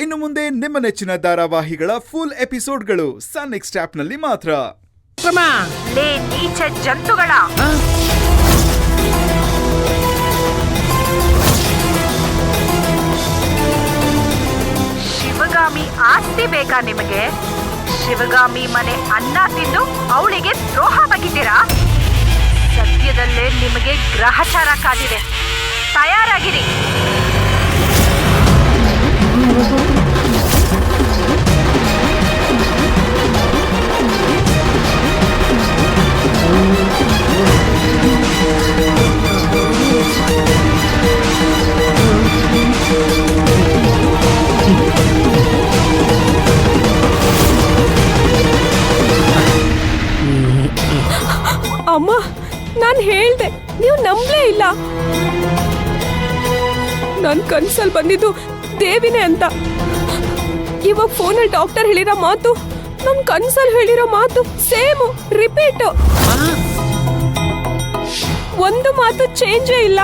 ಇನ್ನು ಮುಂದೆ ನಿಮ್ಮ ನೆಚ್ಚಿನ ಧಾರಾವಾಹಿಗಳ ಫುಲ್ ಎಪಿಸೋಡ್ಗಳು ಸನ್ ನೆಕ್ಸ್ಟ್ ಆಪ್ನಲ್ಲಿ ಮಾತ್ರ. ಲೇ ನೀಚ ಜಂತುಗಳ, ಶಿವಗಾಮಿ ಆಸ್ತಿ ಬೇಕಾ ನಿಮಗೆ? ಶಿವಗಾಮಿ ಮನೆ ಅನ್ನ ತಿಂದು ಅವಳಿಗೆ ದ್ರೋಹ ಬಗೆದಿರಾ? ಸದ್ಯದಲ್ಲೇ ನಿಮಗೆ ಗ್ರಹಚಾರ ಕಾದಿದೆ, ತಯಾರಾಗಿರಿ. ಅಮ್ಮ, ನಾನು ಹೇಳ್ದೆ, ನೀವು ನಂಬಲೇ ಇಲ್ಲ. ನನ್ ಕನ್ಸಲ್ಲಿ ಬಂದಿದ್ದು ದೇವಿನೇ ಅಂತ. ಇವಾಗ ಫೋನಲ್ಲಿ ಡಾಕ್ಟರ್ ಹೇಳಿರೋ ಮಾತು, ನಮ್ ಕನ್ಸಲ್ಲಿ ಹೇಳಿರೋ ಮಾತು ಸೇಮ್, ರಿಪೀಟ್. ಒಂದು ಮಾತು ಚೇಂಜೇ ಇಲ್ಲ.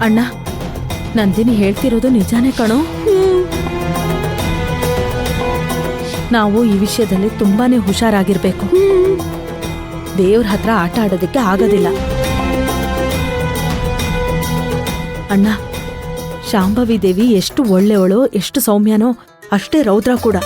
ಅಣ್ಣ, ನಂದಿನಿ ಹೇಳ್ತಿರೋದು ನಿಜಾನೇ ಕಣೋ. ನಾವು ಈ ವಿಷಯದಲ್ಲಿ ತುಂಬಾನೇ ಹುಷಾರಾಗಿರ್ಬೇಕು. ದೇವ್ರ ಹತ್ರ ಆಟ ಆಡೋದಕ್ಕೆ ಆಗೋದಿಲ್ಲ. ಅಣ್ಣ, ಶಾಂಭವಿ ದೇವಿ ಎಷ್ಟು ಒಳ್ಳೆಯವಳೋ, ಎಷ್ಟು ಸೌಮ್ಯನೋ, ಅಷ್ಟೇ ರೌದ್ರ ಕೂಡ.